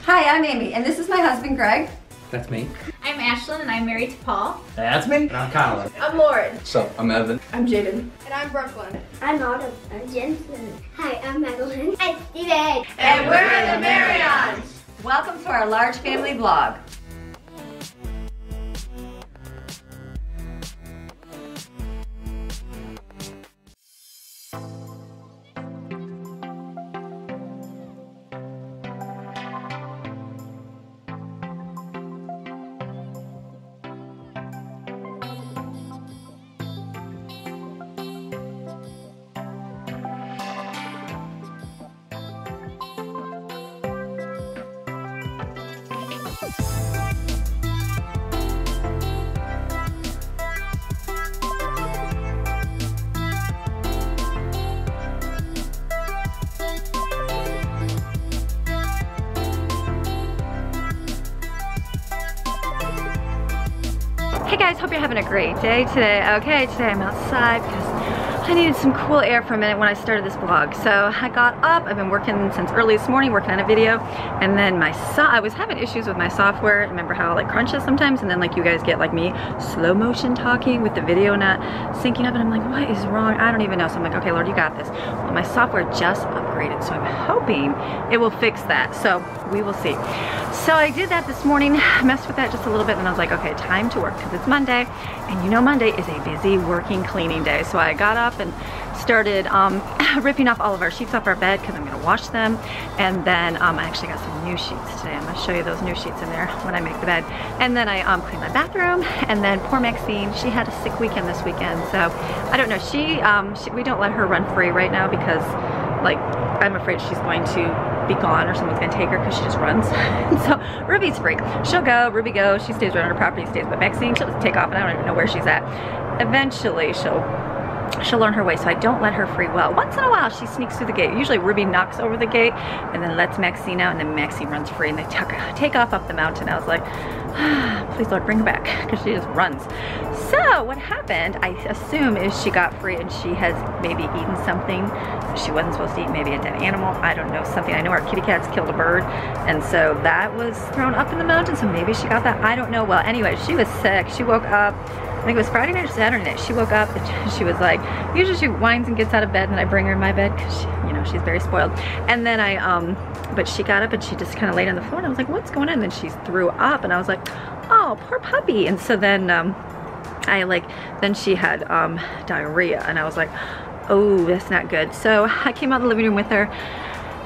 Hi, I'm Amy, and this is my husband, Greg. That's me. I'm Ashlyn, and I'm married to Paul. That's me. And I'm Colin. I'm Lauren. So, I'm Evan. I'm Jaden. And I'm Brooklyn. I'm Autumn. I'm Jensen. Hi, I'm Madeline. I'm Steven. And we're the Maryons. Welcome to our large family vlog. Hey guys, hope you're having a great day today. Okay, today I'm outside because I needed some cool air for a minute when I started this vlog. So I got up, I've been working since early this morning, working on a video, and then I was having issues with my software. Remember how it like crunches sometimes, and then like you guys get like me, slow motion talking with the video not syncing up, and I'm like, what is wrong? I don't even know. So I'm like, okay, Lord, you got this. Well, my software just upgraded, so I'm hoping it will fix that. So we will see. So I did that this morning, messed with that just a little bit, and I was like, okay, time to work, because it's Monday, and you know Monday is a busy working cleaning day. So I got up and started ripping off all of our sheets off our bed because I'm going to wash them, and then I actually got some new sheets today. I'm going to show you those new sheets in there when I make the bed. And then I cleaned my bathroom, and then poor Maxine, she had a sick weekend this weekend, so I don't know, we don't let her run free right now because like I'm afraid she's going to be gone or someone's gonna take her because she just runs. So Ruby's free. She'll go, Ruby goes, she stays right on her property, stays, but Maxine, she'll just take off and I don't even know where she's at. Eventually she'll learn her way, so I don't let her free. Well, once in a while she sneaks through the gate. Usually Ruby knocks over the gate and then lets Maxine out, and then Maxine runs free and they take off up the mountain. I was like, please Lord, bring her back, because she just runs. So what happened, I assume, is she got free and she has maybe eaten something she wasn't supposed to eat, maybe a dead animal, I don't know, something. I know our kitty cat's killed a bird, and so that was thrown up in the mountain, so maybe she got that, I don't know. Well, anyway, she was sick. She woke up, I think it was Friday night or Saturday night. She woke up and she was like, usually she whines and gets out of bed, and I bring her in my bed because you know, she's very spoiled. And then but she got up and she just kind of laid on the floor, and I was like, what's going on? And then she threw up, and I was like, oh, poor puppy. And so then then she had diarrhea, and I was like, oh, that's not good. So I came out in the living room with her,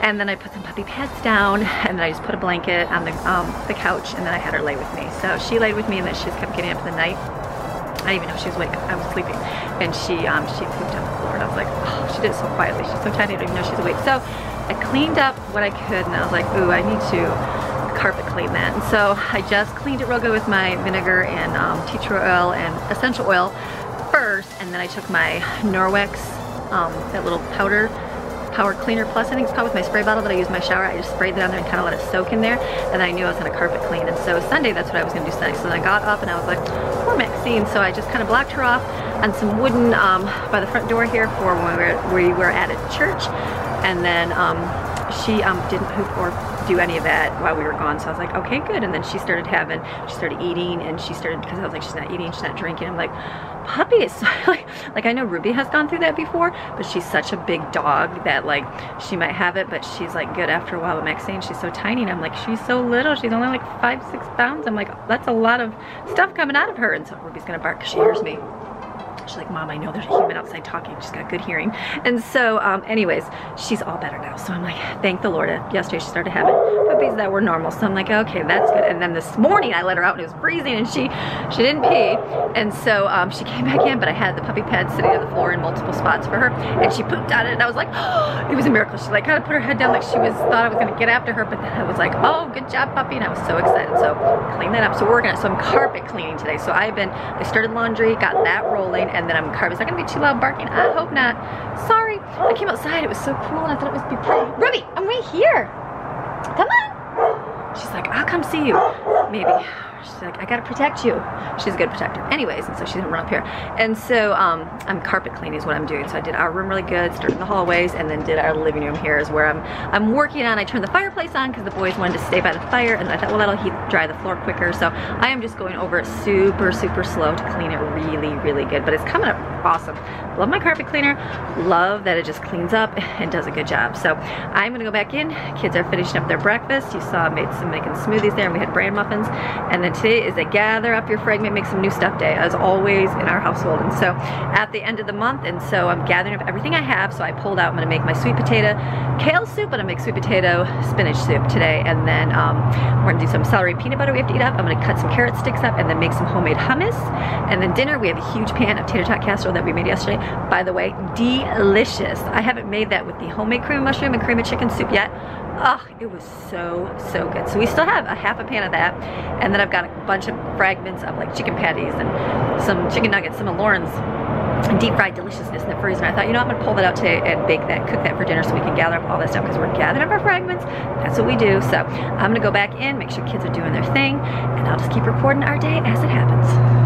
and then I put some puppy pads down, and then I just put a blanket on the couch, and then I had her lay with me. So she laid with me, and then she just kept getting up in the night. I didn't even know she was awake. I was sleeping, and she pooped on the floor, and I was like, oh, she did it so quietly. She's so tiny, I don't even know she's awake. So I cleaned up what I could, and I was like, ooh, I need to carpet clean that. And so I just cleaned it real good with my vinegar and tea tree oil and essential oil first, and then I took my Norwex, that little power cleaner plus, I think it's called, with my spray bottle that I use in my shower. I just sprayed that on there and kind of let it soak in there, and I knew I was going to carpet clean. And so Sunday, that's what I was going to do Sunday. So then I got up and I was like, poor Maxine. So I just kind of blocked her off on some wooden by the front door here for when we were at a church, and then she didn't poop or do any of that while we were gone. So I was like, okay, good. And then she started eating, and she started, because I was like, she's not eating, she's not drinking. I'm like, puppy is like I know Ruby has gone through that before, but she's such a big dog that like she might have it, but she's like good after a while. But Maxine, she's so tiny, and I'm like, she's so little, she's only like 5-6 pounds. I'm like, that's a lot of stuff coming out of her. And so Ruby's gonna bark because she hears me. She's like, Mom, I know there's a human outside talking. She's got good hearing. And so anyways, she's all better now. So I'm like, thank the Lord. Yesterday she started having puppies that were normal. So I'm like, okay, that's good. And then this morning I let her out and it was freezing, and she didn't pee. And so she came back in, but I had the puppy pad sitting on the floor in multiple spots for her, and she pooped on it, and I was like, oh, it was a miracle. She like kind of put her head down like she thought I was gonna get after her, but then I was like, oh, good job, puppy. And I was so excited. So clean that up. So we're working on it. So I'm carpet cleaning today. So I started laundry, got that rolling, and then I'm carpet. Is that gonna be too loud barking? I hope not. Sorry. I came outside, it was so cool, and I thought it was be pretty. Ruby, I'm right here. Come on. She's like, I'll come see you. Maybe. she's like, I gotta protect you. She's a good protector. Anyways, and so she didn't run up here. And so I'm carpet cleaning is what I'm doing. So I did our room really good, started in the hallways, and then did our living room here is where I'm working on. I turned the fireplace on because the boys wanted to stay by the fire, and I thought, well, that'll dry the floor quicker. So I am just going over it super, super slow to clean it really, really good. But it's coming up awesome. Love my carpet cleaner. Love that it just cleans up and does a good job. So I'm gonna go back in. Kids are finishing up their breakfast. You saw I made some making smoothies there, and we had bran muffins. And then today is a gather up your fragment, make some new stuff day, as always in our household. And so at the end of the month, and so I'm gathering up everything I have. So I pulled out, I'm gonna make my sweet potato kale soup, but I'm gonna make sweet potato spinach soup today. And then we're gonna do some celery peanut butter we have to eat up. I'm gonna cut some carrot sticks up and then make some homemade hummus. And then dinner, we have a huge pan of tater tot casserole that we made yesterday. By the way, delicious. I haven't made that with the homemade cream of mushroom and cream of chicken soup yet. Oh, it was so, so good. So we still have a half a pan of that. And then I've got a bunch of fragments of like chicken patties and some chicken nuggets, some of Lauren's deep fried deliciousness in the freezer. And I thought, you know, I'm gonna pull that out today and bake that, cook that for dinner so we can gather up all that stuff because we're gathering up our fragments. That's what we do. So I'm gonna go back in, make sure kids are doing their thing, and I'll just keep recording our day as it happens.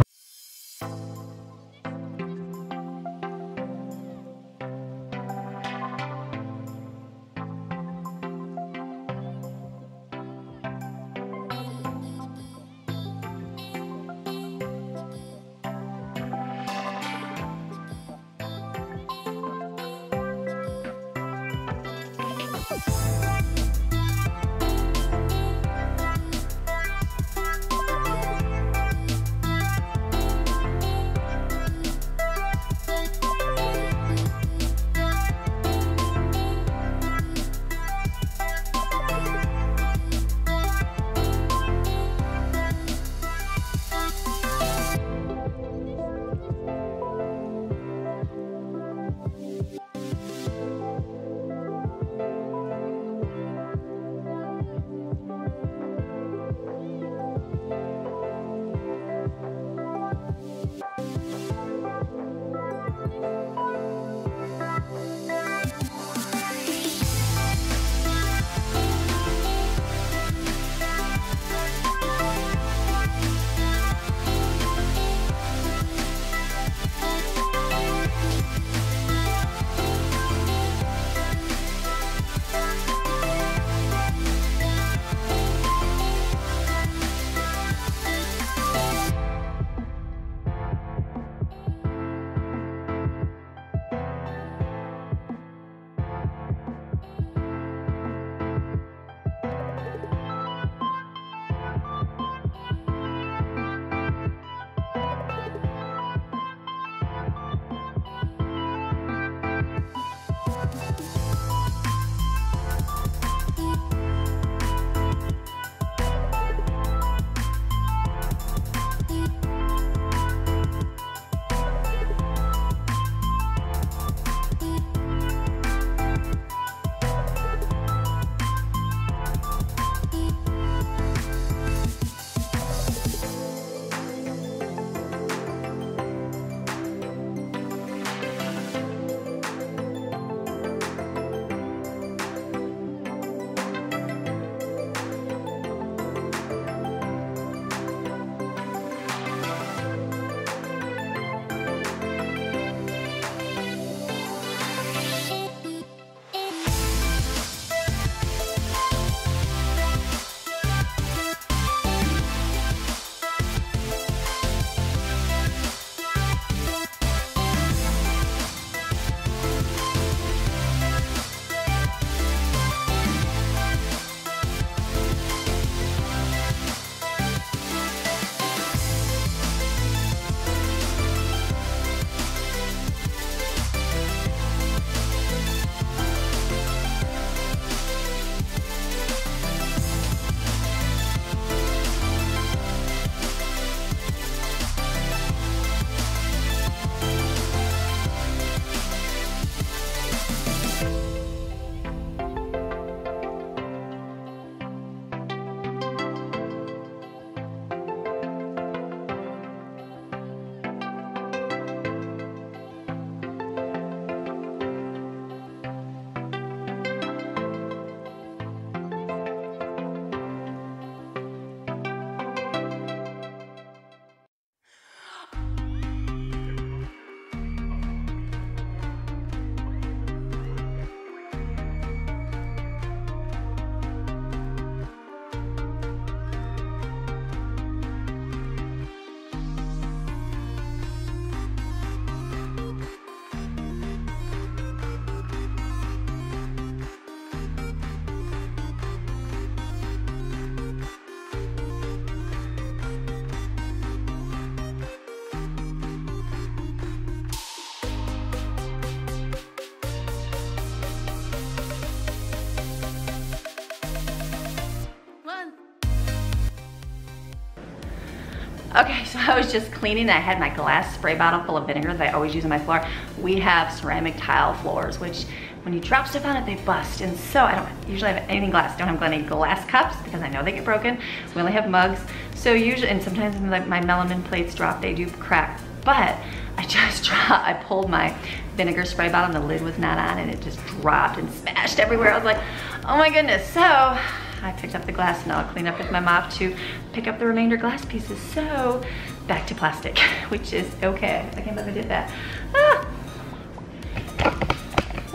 Okay, so I was just cleaning. I had my glass spray bottle full of vinegar that I always use on my floor. We have ceramic tile floors, which when you drop stuff on it, they bust. And so I don't usually have anything glass. Don't have any glass cups because I know they get broken. We only have mugs. So usually, and sometimes when my melamine plates drop, they do crack. But I just dropped, I pulled my vinegar spray bottle and the lid was not on and it just dropped and smashed everywhere. I was like, oh my goodness. So I picked up the glass and I'll clean up with my mop to pick up the remainder glass pieces. So back to plastic, which is okay. I can't believe I did that. Ah.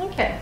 Okay.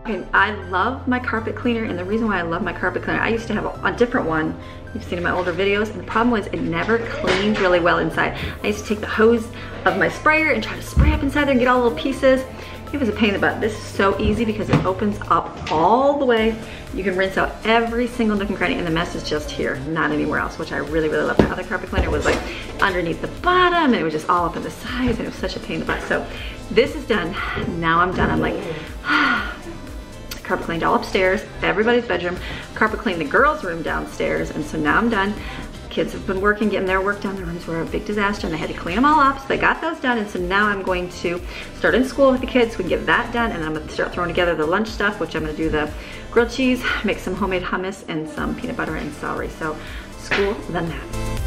Okay, I love my carpet cleaner, and the reason why I love my carpet cleaner, I used to have a different one you've seen in my older videos, and the problem was it never cleaned really well inside. I used to take the hose of my sprayer and try to spray up inside there and get all the little pieces. It was a pain in the butt. This is so easy because it opens up all the way. You can rinse out every single nook and cranny, and the mess is just here, not anywhere else, which I really, really love. My other carpet cleaner was like underneath the bottom, and it was just all up in the sides, and it was such a pain in the butt. So this is done. Now I'm done. I'm like, carpet cleaned all upstairs, everybody's bedroom, carpet cleaned the girls' room downstairs, and so now I'm done. Kids have been working, getting their work done. The rooms were a big disaster and they had to clean them all up, so they got those done. And so now I'm going to start in school with the kids so we can get that done, and then I'm gonna start throwing together the lunch stuff, which I'm gonna do the grilled cheese, make some homemade hummus and some peanut butter and celery. So school, then that.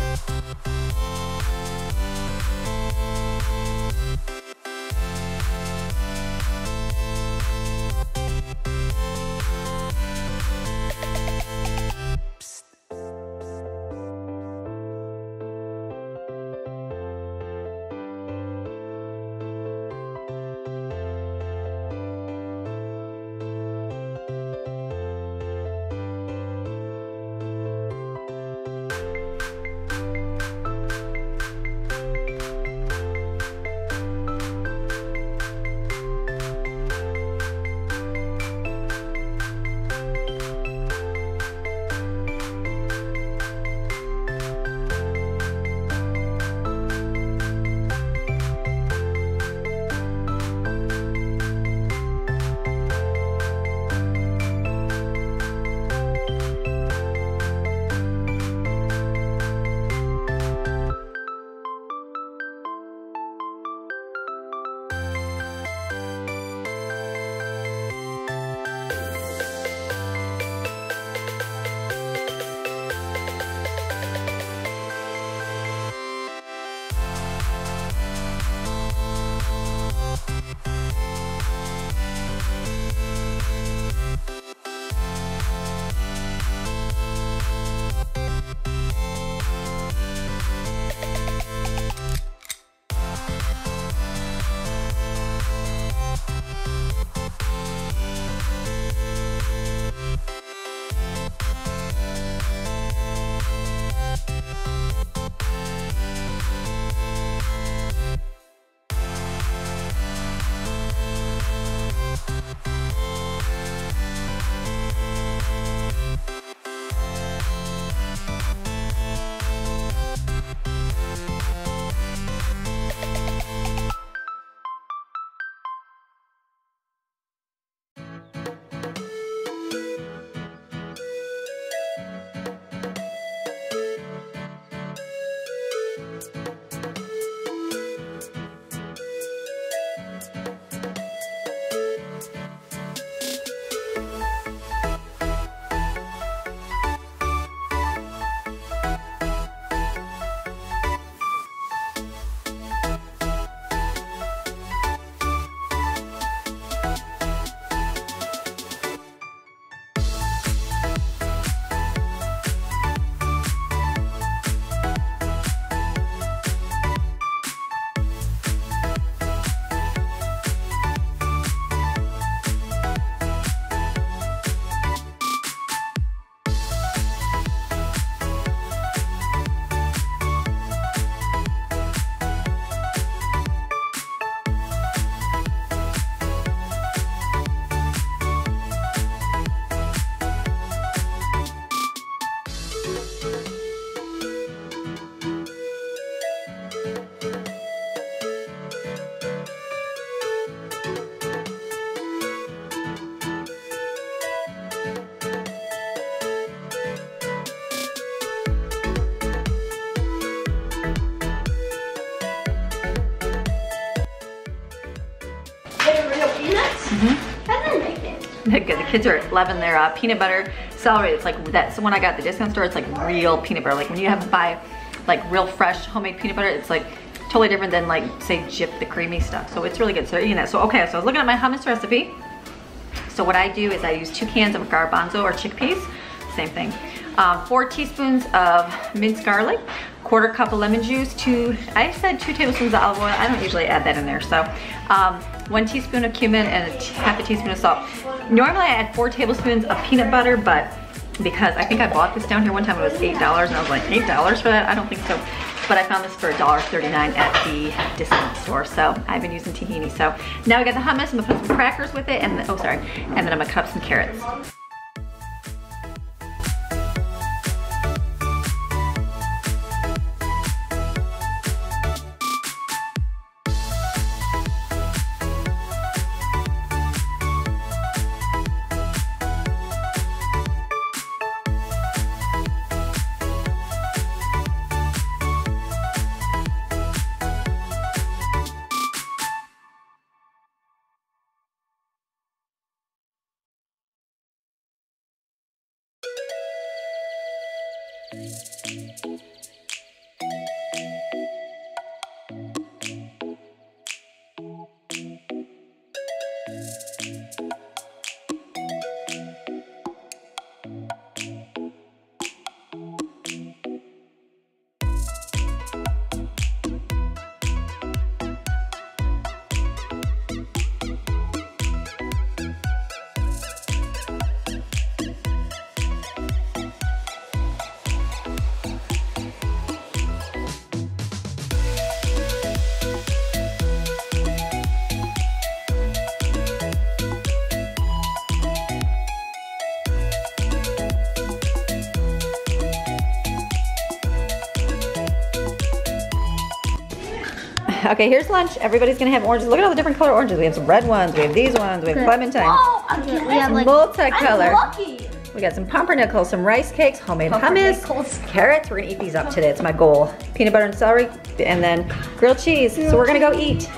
The kids are loving their peanut butter celery. It's like, that's the one I got at the discount store. It's like real peanut butter. Like when you have to buy like real fresh homemade peanut butter, it's like totally different than like say Jif, the creamy stuff. So it's really good. So they're eating that. So okay, so I was looking at my hummus recipe. So what I do is I use 2 cans of garbanzo or chickpeas, same thing. 4 teaspoons of minced garlic, 1/4 cup of lemon juice, I said 2 tablespoons of olive oil. I don't usually add that in there. So 1 teaspoon of cumin and half a teaspoon of salt. Normally I add 4 tablespoons of peanut butter, but because I think I bought this down here one time, it was $8 and I was like, $8 for that? I don't think so. But I found this for $1.39 at the discount store, so I've been using tahini. So now I got the hummus, I'm gonna put some crackers with it, and then I'm gonna cut up some carrots. Okay, here's lunch. Everybody's gonna have oranges. Look at all the different color oranges. We have some red ones, we have these ones, we have clementine. Oh, we have like multicolor. I'm lucky. We got some pumpernickels, some rice cakes, homemade hummus, carrots. We're gonna eat these up today. It's my goal. Peanut butter and celery, and then grilled cheese. So we're gonna go eat.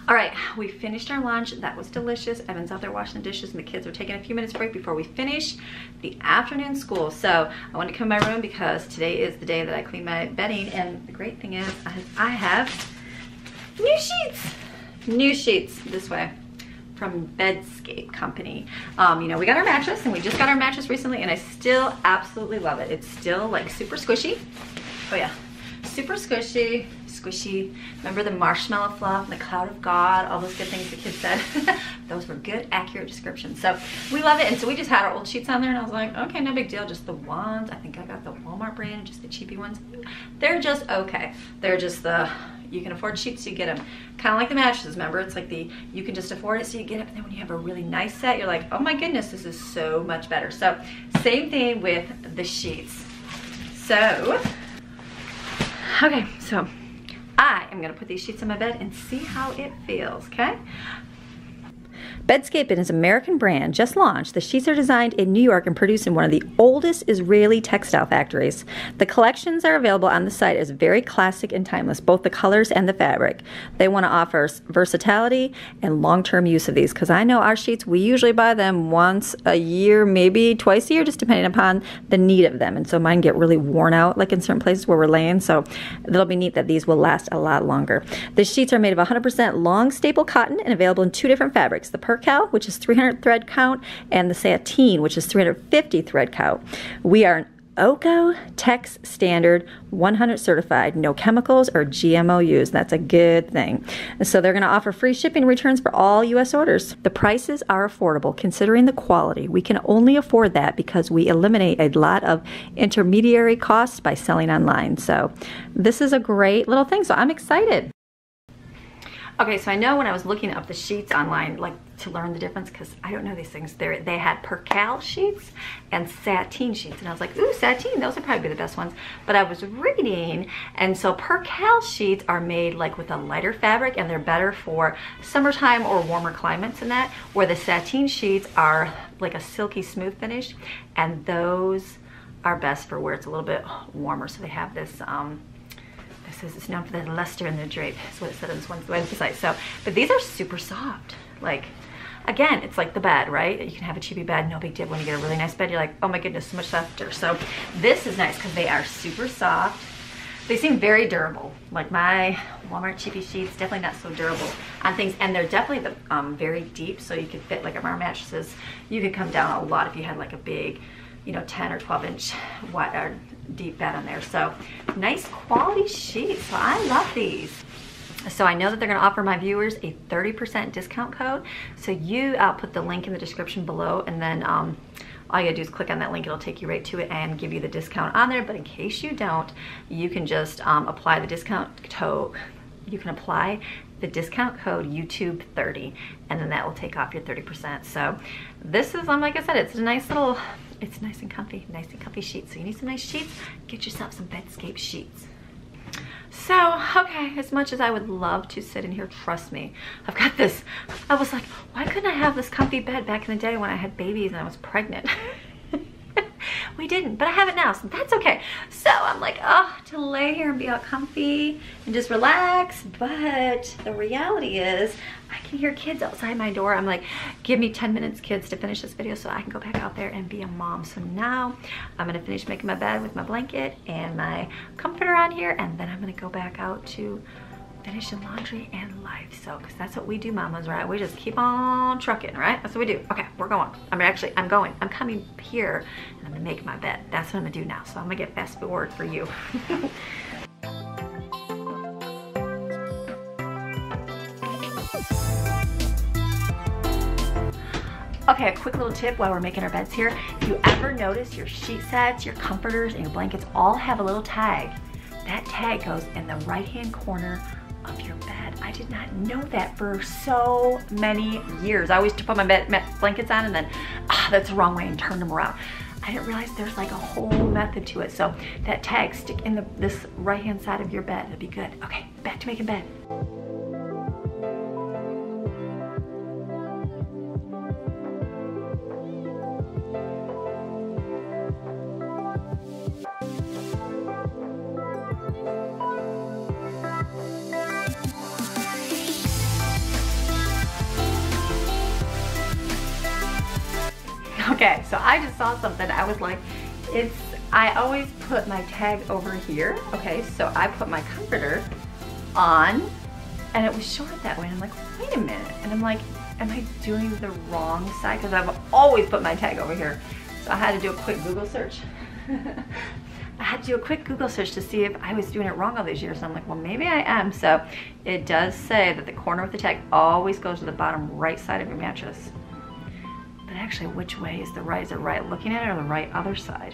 All right, we finished our lunch. That was delicious. Evan's out there washing the dishes and the kids are taking a few minutes break before we finish the afternoon school. So I wanted to come in my room because today is the day that I clean my bedding, and the great thing is I have new sheets this way from Bedscape company. You know, we got our mattress and we just got our mattress recently and I still absolutely love it. It's still like super squishy. Oh yeah, super squishy. Remember the marshmallow fluff, the cloud of God, all those good things the kids said. Those were good, accurate descriptions. So we love it. And so we just had our old sheets on there and I was like, okay, no big deal. Just the ones. I think I got the Walmart brand, just the cheapy ones. They're just okay. They're just the, you can afford sheets, you get them. Kind of like the mattresses, remember? It's like the, you can just afford it, so you get it. And then when you have a really nice set, you're like, oh my goodness, this is so much better. So same thing with the sheets. So, okay, so I am gonna put these sheets on my bed and see how it feels, okay? Bedscape is an American brand just launched. The sheets are designed in New York and produced in one of the oldest Israeli textile factories. The collections are available on the site as very classic and timeless, both the colors and the fabric. They want to offer versatility and long-term use of these, because I know our sheets, we usually buy them once a year, maybe twice a year, just depending upon the need of them. And so mine get really worn out, like in certain places where we're laying, so it'll be neat that these will last a lot longer. The sheets are made of 100% long staple cotton and available in 2 different fabrics, the percale, which is 300 thread count, and the sateen, which is 350 thread count. We are an OCO Tex Standard 100 certified, no chemicals or GMO used. That's a good thing. So they're going to offer free shipping and returns for all U.S. orders. The prices are affordable considering the quality. We can only afford that because we eliminate a lot of intermediary costs by selling online. So this is a great little thing. So I'm excited. Okay, so I know when I was looking up the sheets online, like to learn the difference, because I don't know these things, they had percale sheets and sateen sheets, and I was like, ooh, sateen, those would probably be the best ones. But I was reading, and so percale sheets are made like with a lighter fabric, and they're better for summertime or warmer climates and that, where the sateen sheets are like a silky smooth finish, and those are best for where it's a little bit warmer. So they have this, it's known for the luster in the drape. That's what it said on this one website. So, but these are super soft. Like, again, it's like the bed, right? You can have a cheapy bed, no big deal. When you get a really nice bed, you're like, oh my goodness, so much softer. So this is nice because they are super soft. They seem very durable. Like my Walmart cheapy sheets, definitely not so durable on things. And they're definitely very deep, so you could fit like our mattresses. You could come down a lot if you had like a big, you know, 10 or 12 inch wide or deep bed on there. So nice quality sheets. So I love these. So I know that they're going to offer my viewers a 30% discount code. So I'll put the link in the description below, and then all you gotta do is click on that link. It'll take you right to it and give you the discount on there. But in case you don't, you can just apply the discount code. You can apply the discount code YouTube30, and then that will take off your 30%. So this is, like I said, it's a nice little, it's nice and comfy sheets. So you need some nice sheets, get yourself some Bedscape sheets. So, okay, as much as I would love to sit in here, trust me, I've got this, I was like, why couldn't I have this comfy bed back in the day when I had babies and I was pregnant? We didn't, but I have it now, so that's okay. So I'm like, oh, to lay here and be all comfy and just relax. But the reality is I can hear kids outside my door. I'm like, give me 10 minutes, kids, to finish this video so I can go back out there and be a mom. So now I'm gonna finish making my bed with my blanket and my comforter on here, and then I'm gonna go back out to finishing laundry and life. So, because that's what we do, mamas, right? We just keep on trucking, right? That's what we do. Okay, we're going. I'm coming here and I'm gonna make my bed. That's what I'm gonna do now. So I'm gonna get fast forward for you. Okay, a quick little tip while we're making our beds here. If you ever notice your sheet sets, your comforters, and your blankets all have a little tag, that tag goes in the right-hand corner of your bed. I did not know that for so many years. I always put my blankets on and then, that's the wrong way, and turn them around. I didn't realize there's like a whole method to it. So that tag, stick in this right-hand side of your bed. It'll be good. Okay, back to making bed. Okay, so I just saw something. I was like, I always put my tag over here. Okay, so I put my comforter on and it was short that way. And I'm like, wait a minute. And I'm like, am I doing the wrong side? Because I've always put my tag over here. So I had to do a quick Google search. I had to do a quick Google search to see if I was doing it wrong all these years. And I'm like, well, maybe I am. So it does say that the corner with the tag always goes to the bottom right side of your mattress. But actually, which way is the right? Is it right looking at it or the right other side?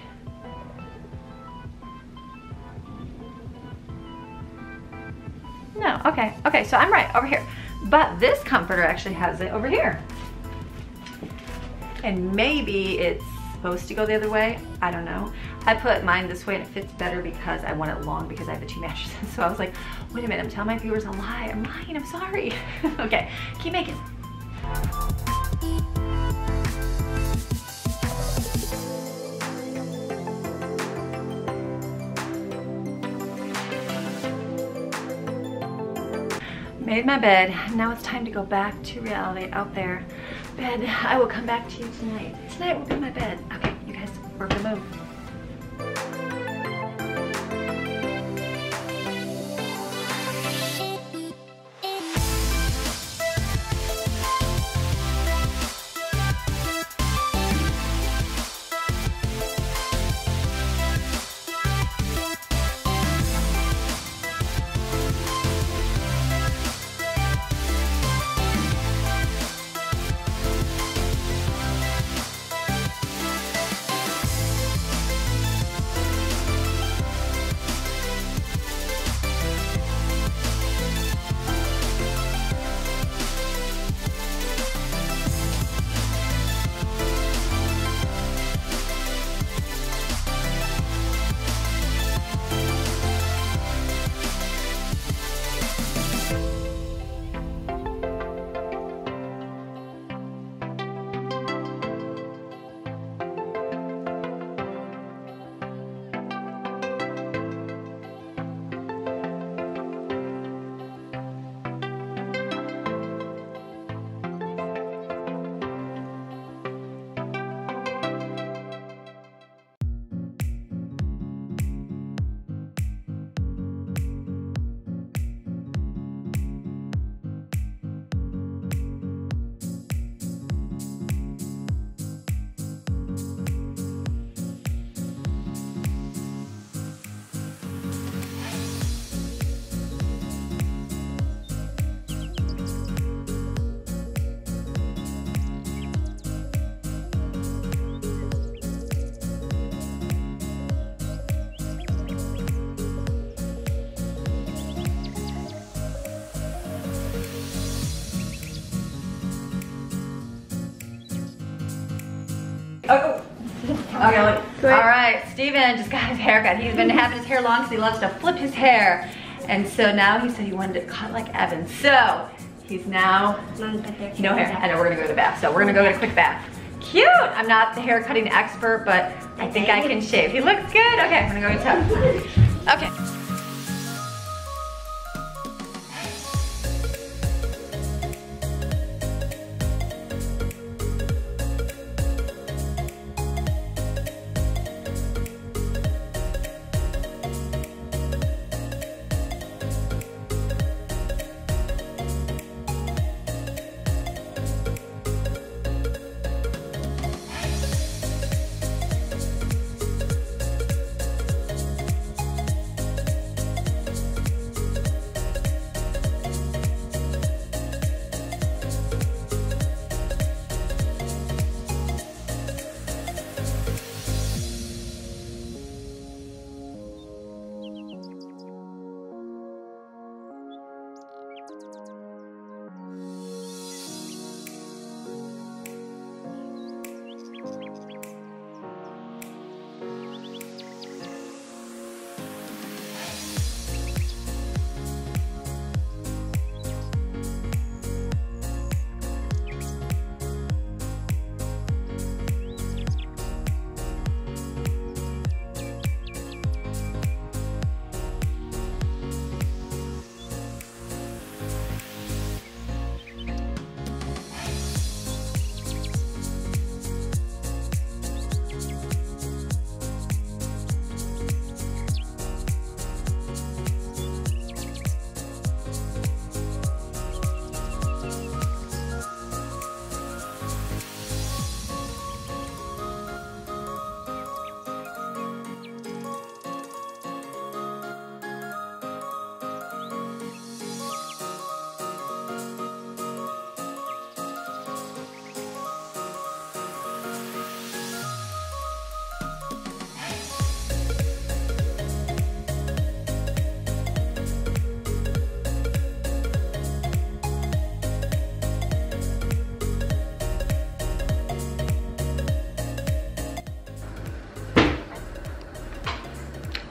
No, okay. Okay, so I'm right over here. But this comforter actually has it over here. And maybe it's supposed to go the other way. I don't know. I put mine this way and it fits better because I want it long because I have the 2 mattresses. So I was like, wait a minute, I'm telling my viewers a lie. I'm lying, I'm sorry. Okay, keep making. Made my bed. Now it's time to go back to reality out there. Bed, I will come back to you tonight. Tonight will be my bed. Okay, you guys, we're gonna move. Oh. Okay, look. All right, Steven just got his hair cut. He's been having his hair long because he loves to flip his hair. And so now he said he wanted it cut like Evan. So he's now no hair. I know we're gonna go to the bath. So we're gonna go get a quick bath. Cute. I'm not the hair cutting expert, but I think I can shave. He looks good. Okay, I'm gonna go get tub. Okay.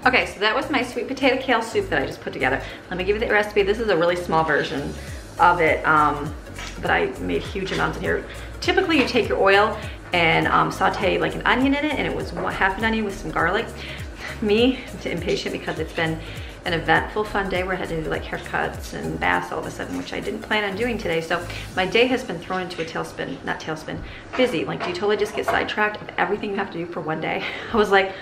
Okay, so that was my sweet potato kale soup that I just put together. Let me give you the recipe. This is a really small version of it, but I made huge amounts in here. Typically you take your oil and saute like an onion in it, and it was half an onion with some garlic. Me, I'm impatient because it's been an eventful, fun day where I had to do like haircuts and baths all of a sudden, which I didn't plan on doing today. So my day has been thrown into a tailspin, not tailspin, busy. Like, do you totally just get sidetracked of everything you have to do for one day? I was like,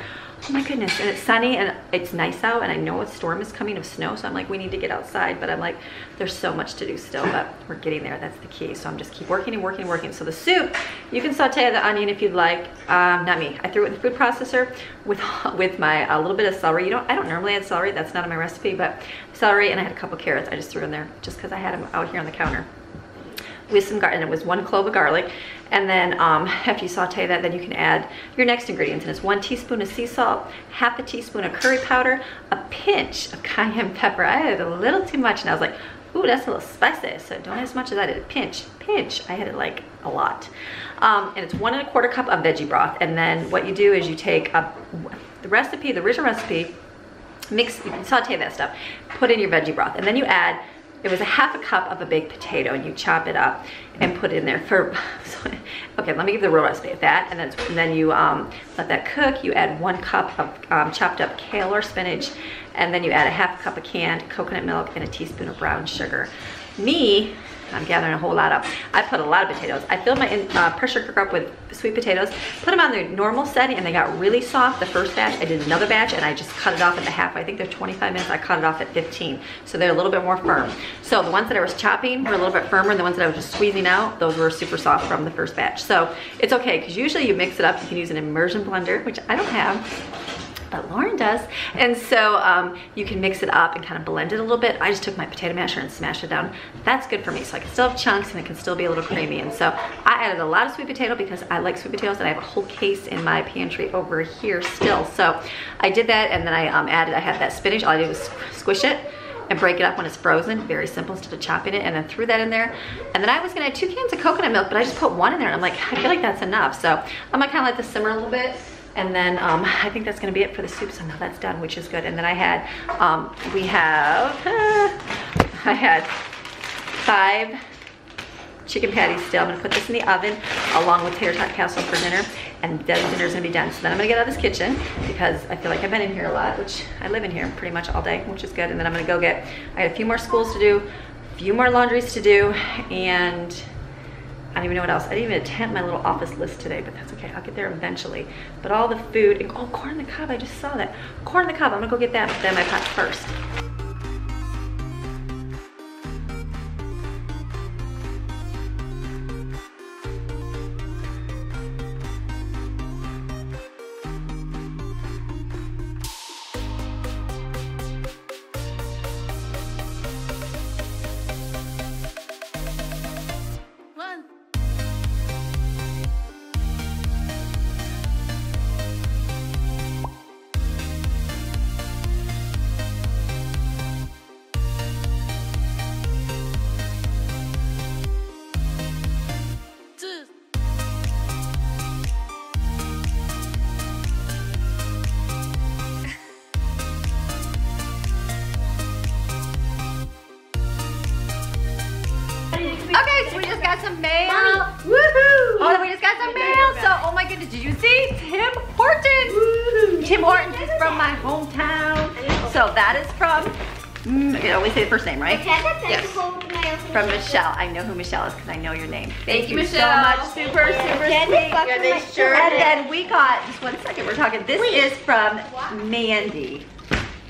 oh my goodness, and it's sunny and it's nice out, and I know a storm is coming of snow, so I'm like, we need to get outside, but I'm like, there's so much to do still, but we're getting there. That's the key. So I'm just keep working and working and working. So the soup, you can saute the onion if you'd like. Not me. I threw it in the food processor with my a little bit of celery. I don't normally add celery. That's not in my recipe, but celery, and I had a couple carrots. I just threw in there just because I had them out here on the counter with some garlic, and it was 1 clove of garlic. And then after you saute that, then you can add your next ingredients, and it's 1 teaspoon of sea salt, half a teaspoon of curry powder, a pinch of cayenne pepper. I added a little too much, and I was like, ooh, that's a little spicy, so don't add as much as I did. Pinch. I had it like a lot. And it's 1 1/4 cup of veggie broth. And then what you do is you take the original recipe, you can saute that stuff, put in your veggie broth, and then you add, it was a half a cup of a baked potato, and you chop it up and put it in there for, okay, let me give the real recipe of that. And then you let that cook. You add 1 cup of chopped up kale or spinach, and then you add a half a cup of canned coconut milk and a teaspoon of brown sugar. I'm gathering a whole lot up. I put a lot of potatoes. I filled my pressure cooker up with sweet potatoes, put them on their normal setting, and they got really soft the first batch. I did another batch, and I just cut it off at the half. I think they're 25 minutes. I cut it off at 15. So they're a little bit more firm. So the ones that I was chopping were a little bit firmer, and the ones that I was just squeezing out, those were super soft from the first batch. So it's okay, because usually you mix it up. You can use an immersion blender, which I don't have, but Lauren does. And so you can mix it up and kind of blend it a little bit. I just took my potato masher and smashed it down. That's good for me, so I can still have chunks and it can still be a little creamy. And so I added a lot of sweet potato because I like sweet potatoes, and I have a whole case in my pantry over here still. So I did that, and then I had that spinach. All I did was squish it and break it up when it's frozen. Very simple, instead of chopping it, and then threw that in there. And then I was gonna add 2 cans of coconut milk, but I just put 1 in there, and I'm like, I feel like that's enough. So I'm gonna kind of let this simmer a little bit. And then I think that's gonna be it for the soup. So now that's done, which is good. And then I had, I had 5 chicken patties still. I'm gonna put this in the oven along with tater tot casserole for dinner, and then dinner's gonna be done. So then I'm gonna get out of this kitchen because I feel like I've been in here a lot, which I live in here pretty much all day, which is good. And then I'm gonna go I got a few more schools to do, a few more laundries to do, and I don't even know what else. I didn't even attempt my little office list today, but that's okay. I'll get there eventually. But all the food, and, oh, corn on the cob, I just saw that. Corn on the cob, I'm gonna go get that, but then my pot first. Okay, so we just got some mail. Woohoo! Oh, we just got some mail. So, oh my goodness, did you see? Tim Hortons. Tim Hortons is from my hometown. So that is from, you always say the first name, right? Yes. From Michelle. I know who Michelle is because I know your name. Thank you Michelle. So much. Super sweet. Yeah, they sure And then we got, just 1 second, we're talking, this is from Mandy.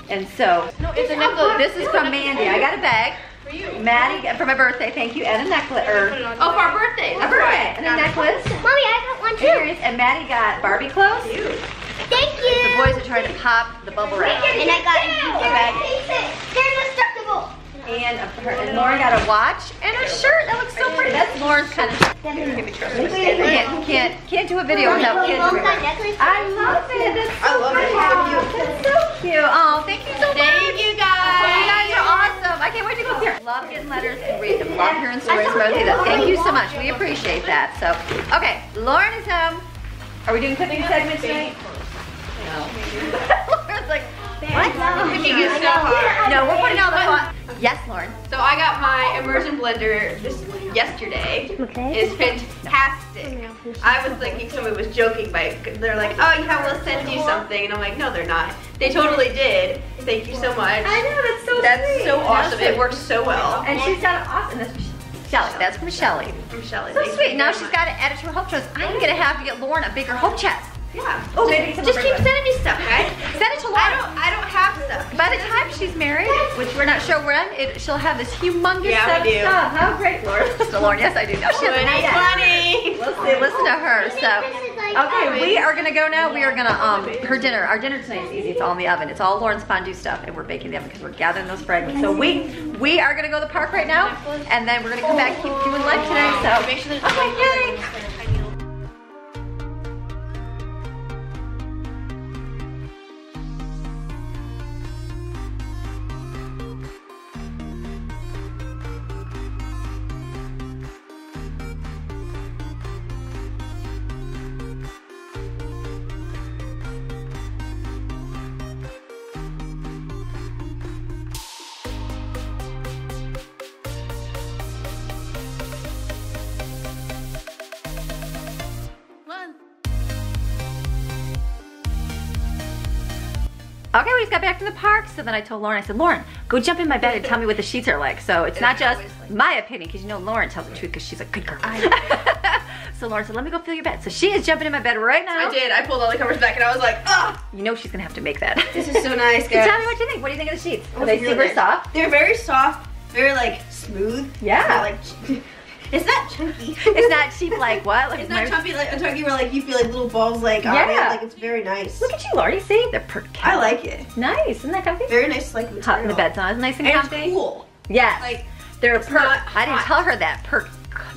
And so, this is from Mandy. I got a bag. For you. Maddie, for my birthday, thank you, and a necklace. Oh, for our birthday. A birthday, and a necklace. Mommy, I got one too. And Maddie got Barbie clothes. Thank you. The boys are trying to pop the bubble wrap. And I got a bag. They're indestructible. And Lauren got a watch and a shirt. That looks so pretty. That's Lauren's kind of. Can't do a video without kids. I love it. That's so cute. That's so cute. Oh, thank you so much. Thank you guys. You guys are awesome. I can't wait to go here. Love getting letters and read them. Love hearing stories about you. Thank you so much. We appreciate that. So, okay, Lauren is home. Are we doing cooking segments tonight? No. Lauren's like, picking it so hard. No, we're putting all the fun. Yes, Lauren. So I got my immersion blender yesterday. Okay. It's fantastic. I was thinking somebody was joking by, they're like, oh yeah, we'll send you something. And I'm like, no, they're not. They totally did. Thank you so much. I know, that's so That's sweet. so awesome. It works so well. And she's got an awesome, Shelly, that's from Shelly. From Shelly. So Thank you sweet. Now very she's much. got it added to her hope chest. I'm gonna have to get Lauren a bigger hope chest. Yeah. Oh, maybe Just keep sending me stuff, guys. Send it to Lauren. I don't have stuff. By the time she's married, which we're not sure when, she'll have this humongous Yeah, set we of do. stuff. How great, Lauren. So Lauren, yes, I do. No, she doesn't know yet. 2020. Listen to her. So, okay, we are gonna go now. We are gonna her dinner. Our dinner tonight is easy. It's all in the oven. It's all Lauren's fondue stuff, and we're baking the oven because we're gathering those fragments. So we are gonna go to the park right now, and then we're gonna come back and keep doing life today. So Make sure there's okay, yay. Okay, we just got back from the park, so then I told Lauren, I said, Lauren, go jump in my bed and tell me what the sheets are like. So it's not just my opinion, because you know Lauren tells the truth because she's a good girl. So Lauren said, let me go feel your bed. So she is jumping in my bed right now. I did. I pulled all the covers back and I was like, oh, You know she's gonna have to make that. this is so nice, So guys. tell me what you think. What do you think of the sheets? Are It's they really super nice. soft? They're very soft, very like smooth. Yeah. They're, like, it's not chunky. It's not cheap like what? Like It's not my- chunky where like you feel like little balls like on it. Yeah. Like it's very nice. Look at you, Lauren. You see? They're per I like it. Nice. Isn't that comfy? Very nice like material. Hot in the bed's not nice and And comfy. it's cool. Yes. Like they're it's per. not I didn't hot. tell her that.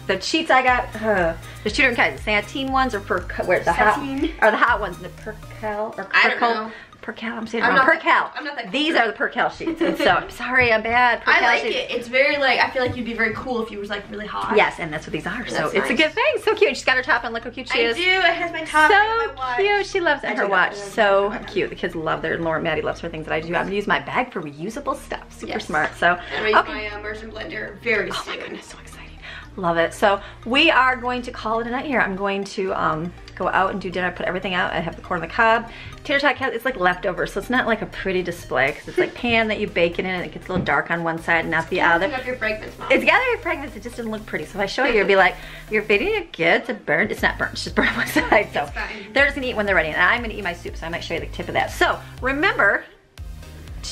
The sheets I got, the two different kinds. The Sateen ones are where the hot Sateen? are the hot ones, and the Percal or I don't know. Percal. I'm saying I'm it not wrong. that- Percal. I'm not that These cool. are the Percal sheets. And so I'm sorry, I'm bad. I Percal like sheets. it. It's very like I feel like you'd be very cool if you was like really hot. Yes, and that's what these are. So That's it's a nice. good thing. So cute. She's got her top on. Look how cute she I is. do. It has my top and my So watch. cute. She loves it. I Her do watch. love it. So cute. The kids love their. Lauren, Maddie loves her things that I do. I'm gonna use my bag for reusable stuff. Super Yes. smart. So And I use my immersion blender very Oh soon. my goodness, so exciting. Love it. So we are going to call it a night here. I'm going to go out and do dinner. I put everything out. I have the corn on the cob. Tater tot has, it's like leftovers, so it's not like a pretty display because it's like pan that you bake it in and it gets a little dark on one side and not the other. Up your fragments, Mom. It's gathering fragments, it just didn't look pretty. So if I show you, you'll be like, you're feeding your kids a burnt. It's not burnt, it's just burnt on one side. So It's fine. they're just gonna eat when they're ready. And I'm gonna eat my soup, so I might show you the tip of that. So remember,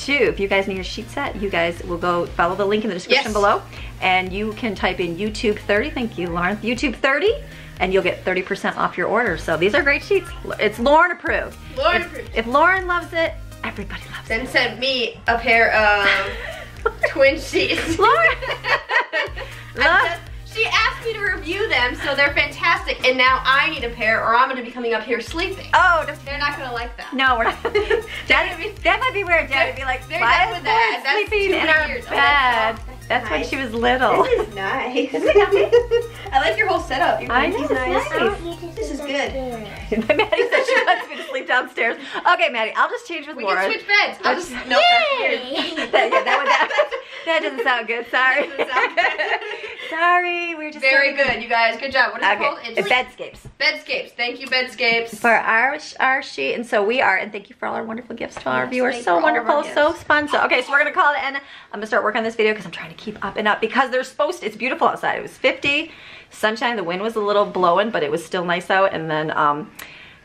if you guys need your sheet set, you guys will go follow the link in the description Yes. below, and you can type in YouTube 30. Thank you, Lauren. YouTube 30, and you'll get 30% off your order. So these are great sheets. It's Lauren approved. Lauren If- approved. If Lauren loves it, everybody loves it. Then send me a pair of twin sheets. Lauren. She asked me to review them, so they're fantastic. And now I need a pair, or I'm going to be coming up here sleeping. Oh, They're not going to like that. no, we're not. Daddy, that might be weird. Daddy would be like, They're why done is with that. Lauren That's sleeping too in many our years. Oh, bed? that's That's when nice. she was little. This is nice. I like your whole setup. Your I know, blanket's it's nice. This is good. Maddie said she wants me to sleep downstairs. Okay, Maddie, I'll just change with We Lauren. can switch beds. I'll just no. That doesn't sound good. Sorry. Doesn't sound good. Sorry, we're just Very good, you guys. Good job. What is it called? Okay, it's Bedscapes. Bedscapes. Thank you, Bedscapes. For our sheet, and so we are, and thank you for all our wonderful gifts to all our Yes, viewers. thank So you for all of our wonderful, so gifts. fun. So okay, so we're gonna call it, and I'm gonna start working on this video because I'm trying to keep up and up because they're supposed to, it's beautiful outside. It was 50, sunshine, the wind was a little blowing, but it was still nice out, and then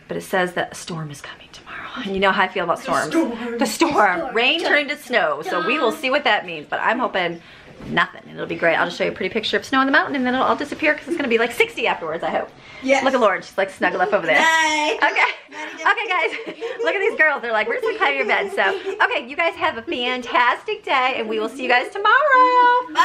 but it says that a storm is coming tomorrow. And you know how I feel about storms. The storm. Rain turned into snow, so we will see what that means, but I'm hoping nothing, and it'll be great. I'll just show you a pretty picture of snow on the mountain, and then it'll all disappear because it's gonna be like 60 afterwards, I hope. Yes. Look at Lauren, she's like snuggled up over there. Nice. Okay, guys, look at these girls. They're like, we're just gonna climb your bed. So, okay, you guys have a fantastic day, and we will see you guys tomorrow. Bye.